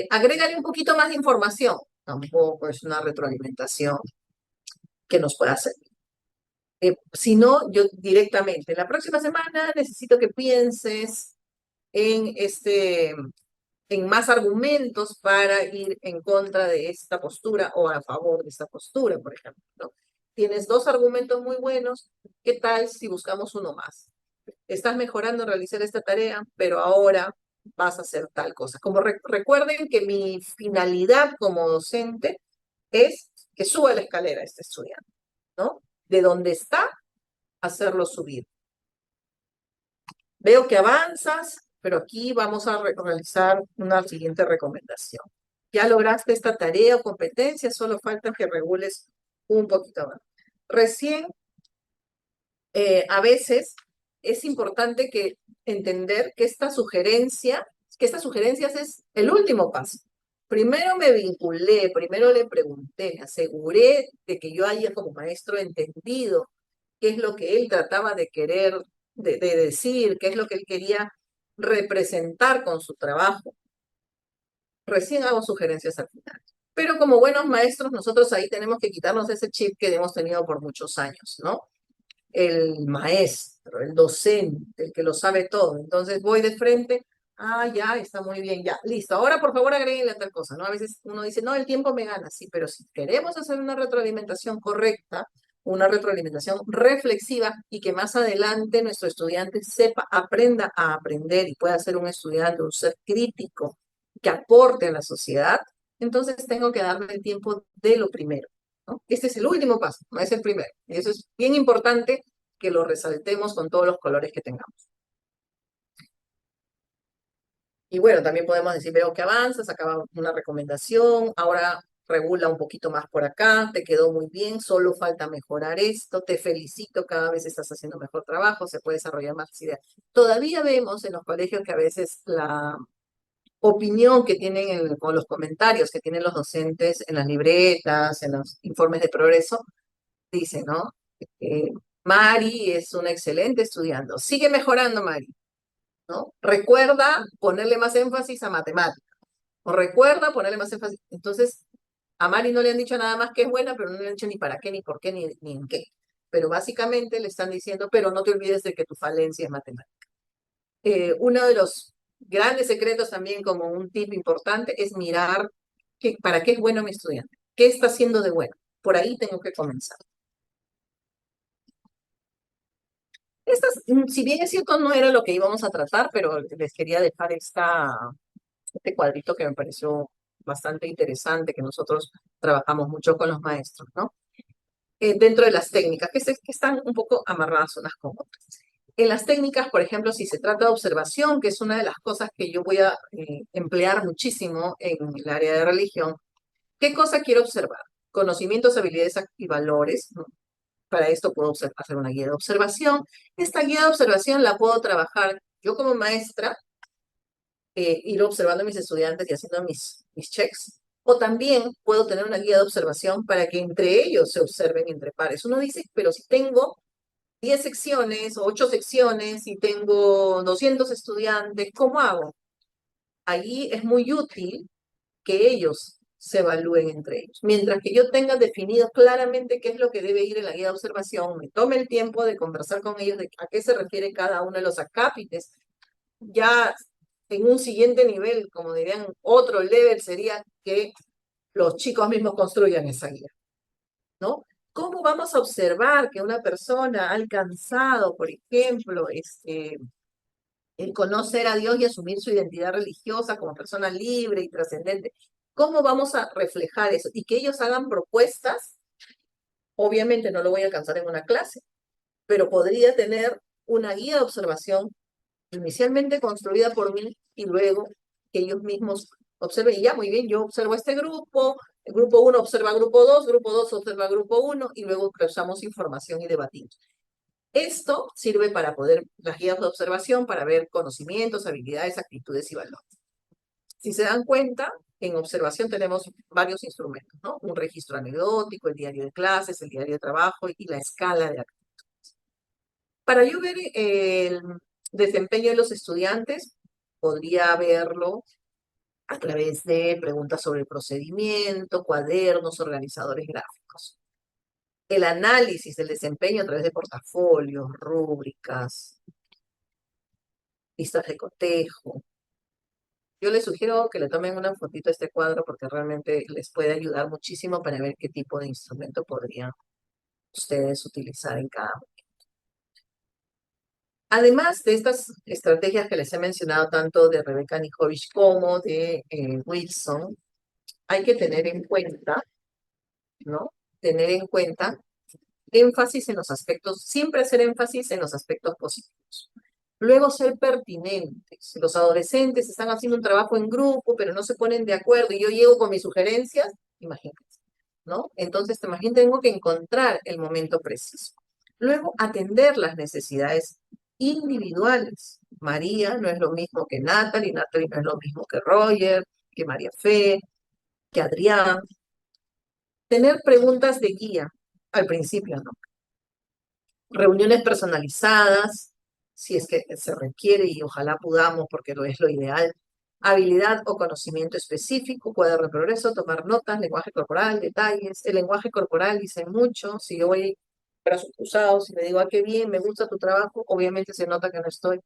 Agrégale un poquito más de información. Tampoco es una retroalimentación que nos pueda hacer. Si no, yo directamente, la próxima semana necesito que pienses en en más argumentos para ir en contra de esta postura o a favor de esta postura, por ejemplo, ¿no? Tienes dos argumentos muy buenos, ¿qué tal si buscamos uno más? Estás mejorando en realizar esta tarea, pero ahora vas a hacer tal cosa. Como recuerden que mi finalidad como docente es que suba la escalera este estudiante, ¿no? De donde está, hacerlo subir. Veo que avanzas, pero aquí vamos a realizar una siguiente recomendación. Ya lograste esta tarea o competencia, solo falta que regules un poquito más. Recién, a veces, es importante entender que estas sugerencias es el último paso. Primero me vinculé, primero le pregunté, me aseguré de que yo haya como maestro entendido qué es lo que él trataba de querer, de decir, qué es lo que él quería representar con su trabajo. Recién hago sugerencias al final. Pero como buenos maestros, nosotros ahí tenemos que quitarnos ese chip que hemos tenido por muchos años, ¿no? El maestro, el docente, el que lo sabe todo. Entonces voy de frente, Ah, ya, está muy bien, ya, listo. Ahora, por favor, agréguenle tal cosa, ¿no? A veces uno dice, no, el tiempo me gana, sí, pero si queremos hacer una retroalimentación correcta, una retroalimentación reflexiva y que más adelante nuestro estudiante sepa, aprenda a aprender y pueda ser un estudiante, un ser crítico que aporte a la sociedad, entonces tengo que darle el tiempo de lo primero, ¿no? Este es el último paso, no es el primero. Y eso es bien importante que lo resaltemos con todos los colores que tengamos. Y bueno, también podemos decir, veo que avanzas, acaba una recomendación, ahora regula un poquito más por acá, te quedó muy bien, solo falta mejorar esto, te felicito, cada vez estás haciendo mejor trabajo, se puede desarrollar más ideas. Todavía vemos en los colegios que a veces la opinión que tienen o los comentarios que tienen los docentes en las libretas, en los informes de progreso, dicen, ¿no? Eh, Mari es una excelente estudiante, sigue mejorando, Mari. ¿No? Recuerda ponerle más énfasis a matemáticas, o recuerda ponerle más énfasis. Entonces, a Mari no le han dicho nada más que es buena, pero no le han dicho ni para qué, ni por qué, ni en qué. Pero básicamente le están diciendo, pero no te olvides de que tu falencia es matemática. Uno de los grandes secretos también como un tip importante es mirar para qué es bueno mi estudiante, qué está haciendo de bueno. Por ahí tengo que comenzar. Si bien es cierto, no era lo que íbamos a tratar, pero les quería dejar este cuadrito que me pareció bastante interesante, que nosotros trabajamos mucho con los maestros, ¿no? Dentro de las técnicas, que están un poco amarradas unas con otras. En las técnicas, por ejemplo, si se trata de observación, que es una de las cosas que yo voy a emplear muchísimo en el área de religión, ¿qué cosa quiero observar? Conocimientos, habilidades y valores, ¿no? Para esto puedo hacer una guía de observación. Esta guía de observación la puedo trabajar yo como maestra, ir observando a mis estudiantes y haciendo mis checks. O también puedo tener una guía de observación para que entre ellos se observen entre pares. Uno dice, pero si tengo 10 secciones o 8 secciones y tengo 200 estudiantes, ¿cómo hago? Ahí es muy útil que ellos se evalúen entre ellos. Mientras que yo tenga definido claramente qué es lo que debe ir en la guía de observación, me tome el tiempo de conversar con ellos de a qué se refiere cada uno de los acápites. Ya en un siguiente nivel, como dirían, otro level sería que los chicos mismos construyan esa guía, ¿no? ¿Cómo vamos a observar que una persona ha alcanzado, por ejemplo, el conocer a Dios y asumir su identidad religiosa como persona libre y trascendente? ¿Cómo vamos a reflejar eso? Y que ellos hagan propuestas. Obviamente no lo voy a alcanzar en una clase, pero podría tener una guía de observación inicialmente construida por mí y luego que ellos mismos observen. Y ya, muy bien, yo observo este grupo, el grupo 1 observa grupo 2 observa grupo 1 y luego cruzamos información y debatimos. Esto sirve para poder, las guías de observación, para ver conocimientos, habilidades, actitudes y valores. Si se dan cuenta, en observación tenemos varios instrumentos, ¿no? Un registro anecdótico, el diario de clases, el diario de trabajo y la escala de actitudes. Para yo ver el desempeño de los estudiantes, podría verlo a través de preguntas sobre el procedimiento, cuadernos, organizadores gráficos. El análisis del desempeño a través de portafolios, rúbricas, listas de cotejo. Yo les sugiero que le tomen una fotito a este cuadro porque realmente les puede ayudar muchísimo para ver qué tipo de instrumento podrían ustedes utilizar en cada uno. Además de estas estrategias que les he mencionado, tanto de Rebecca Nijovic como de Wilson, hay que tener en cuenta, ¿no? Tener en cuenta énfasis en los aspectos, siempre hacer énfasis en los aspectos positivos. Luego ser pertinentes. Los adolescentes están haciendo un trabajo en grupo, pero no se ponen de acuerdo y yo llego con mis sugerencias, imagínate, ¿no? Entonces, también tengo que encontrar el momento preciso. Luego, atender las necesidades individuales. María no es lo mismo que Natalie, Natalie no es lo mismo que Roger, que María Fe, que Adrián. Tener preguntas de guía al principio, ¿no? Reuniones personalizadas, si es que se requiere y ojalá podamos porque es lo ideal. Habilidad o conocimiento específico, cuaderno de progreso, tomar notas, lenguaje corporal, detalles. El lenguaje corporal dice mucho. Si yo voy brazos cruzados y le digo, qué bien, me gusta tu trabajo, obviamente se nota que no estoy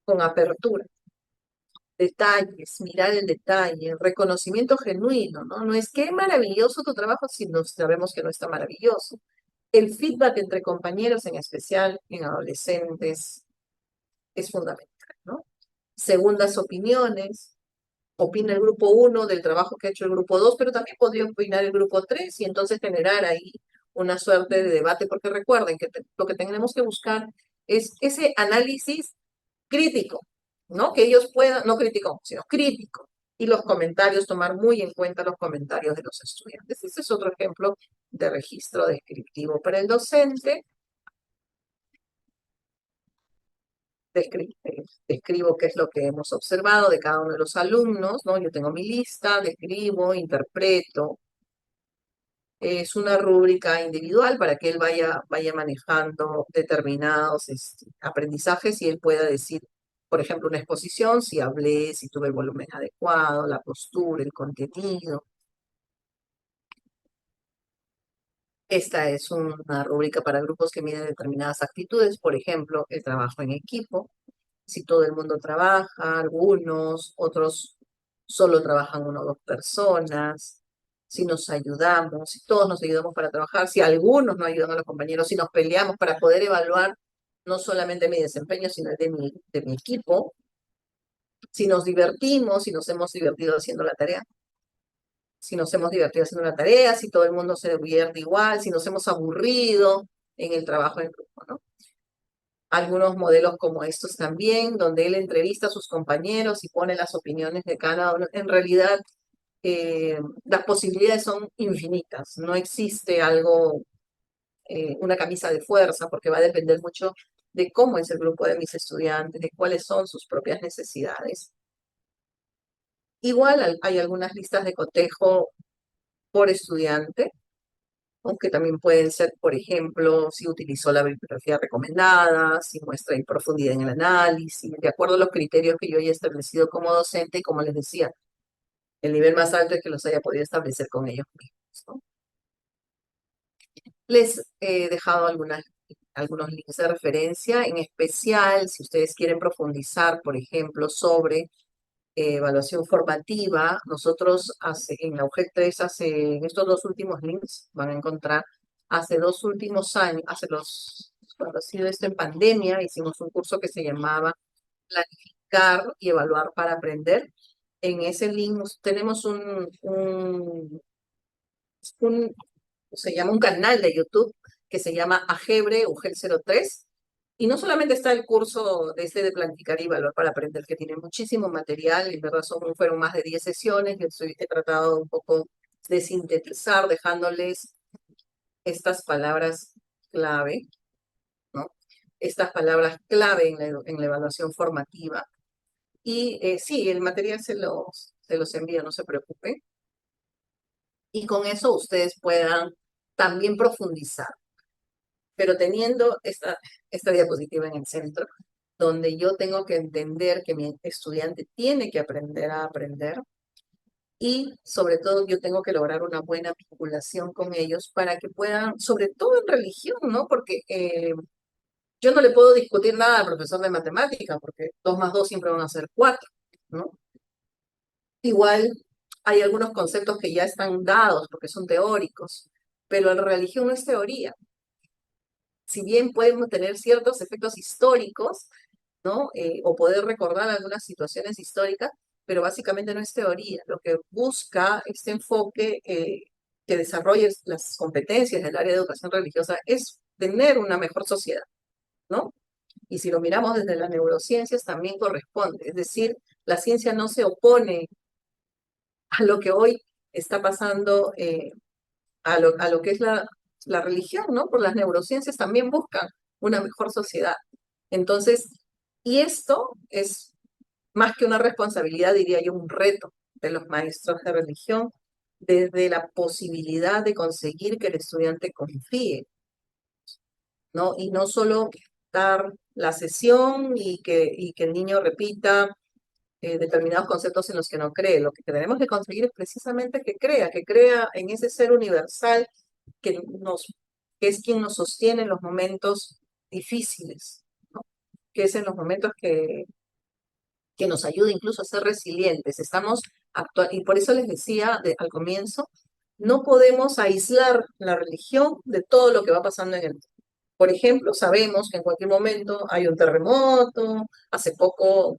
con apertura. detalles, mirar el detalle, reconocimiento genuino, ¿no? No es que maravilloso tu trabajo si no sabemos que no está maravilloso. El feedback entre compañeros, en especial en adolescentes, es fundamental, ¿no? Segundas opiniones, opina el grupo 1 del trabajo que ha hecho el grupo 2, pero también podría opinar el grupo 3 y entonces generar ahí una suerte de debate, porque recuerden que lo que tenemos que buscar es ese análisis crítico, ¿no? Que ellos puedan, no crítico, sino crítico, y los comentarios, tomar muy en cuenta los comentarios de los estudiantes. Este es otro ejemplo de registro descriptivo para el docente. Describo qué es lo que hemos observado de cada uno de los alumnos, ¿no? Yo tengo mi lista, describo, interpreto. Es una rúbrica individual para que él vaya manejando determinados aprendizajes y él pueda decir, por ejemplo, una exposición, si hablé, si tuve el volumen adecuado, la postura, el contenido. Esta es una rúbrica para grupos que miden determinadas actitudes, por ejemplo, el trabajo en equipo. Si todo el mundo trabaja, algunos, otros solo trabajan una o dos personas, si nos ayudamos, si todos nos ayudamos para trabajar, si algunos no ayudan a los compañeros, si nos peleamos para poder evaluar no solamente mi desempeño, sino el de mi equipo, si nos divertimos, si nos hemos divertido haciendo la tarea, si nos hemos divertido haciendo la tarea, si todo el mundo se divierte igual, si nos hemos aburrido en el trabajo en grupo, ¿no? Algunos modelos como estos también, donde él entrevista a sus compañeros y pone las opiniones de cada uno. En realidad, las posibilidades son infinitas. No existe algo, una camisa de fuerza, porque va a depender mucho de cómo es el grupo de mis estudiantes, de cuáles son sus propias necesidades. Igual hay algunas listas de cotejo por estudiante, aunque también pueden ser, por ejemplo, si utilizó la bibliografía recomendada, si muestra en profundidad en el análisis, de acuerdo a los criterios que yo haya establecido como docente y como les decía, el nivel más alto es que los haya podido establecer con ellos mismos, ¿no? Les he dejado algunos links de referencia, en especial si ustedes quieren profundizar, por ejemplo, sobre evaluación formativa. Nosotros en la UGEL 3, en estos dos últimos links, van a encontrar, hace 2 últimos años, cuando ha sido esto en pandemia, hicimos un curso que se llamaba Planificar y Evaluar para Aprender. En ese link tenemos se llama un canal de YouTube que se llama Agebre UGEL 03. Y no solamente está el curso de planificar y evaluar para aprender, que tiene muchísimo material, en verdad fueron más de 10 sesiones, he tratado un poco de sintetizar, dejándoles estas palabras clave, ¿no? Estas palabras clave en la evaluación formativa. Y sí, el material se los envío, no se preocupe. Y con eso ustedes puedan también profundizar, pero teniendo esta diapositiva en el centro, donde yo tengo que entender que mi estudiante tiene que aprender a aprender y sobre todo yo tengo que lograr una buena vinculación con ellos para que puedan, sobre todo en religión, ¿no? Porque yo no le puedo discutir nada al profesor de matemática, porque 2 más 2 siempre van a ser 4, ¿no? Igual hay algunos conceptos que ya están dados porque son teóricos, pero la religión no es teoría. Si bien podemos tener ciertos efectos históricos, ¿no? O poder recordar algunas situaciones históricas, pero básicamente no es teoría. Lo que busca este enfoque que desarrolle las competencias del área de educación religiosa es tener una mejor sociedad, ¿no? Y si lo miramos desde las neurociencias, también corresponde. Es decir, la ciencia no se opone a lo que hoy está pasando, a lo que es la religión, ¿no? Por las neurociencias también buscan una mejor sociedad. Entonces, y esto es más que una responsabilidad, diría yo, un reto de los maestros de religión, desde la posibilidad de conseguir que el estudiante confíe, ¿no? Y no solo dar la sesión y que el niño repita determinados conceptos en los que no cree. Lo que tenemos que conseguir es precisamente que crea en ese ser universal que que es quien nos sostiene en los momentos difíciles, ¿no? Que es en los momentos que nos ayude incluso a ser resilientes. Y por eso les decía al comienzo, no podemos aislar la religión de todo lo que va pasando en el mundo. Por ejemplo, sabemos que en cualquier momento hay un terremoto, hace poco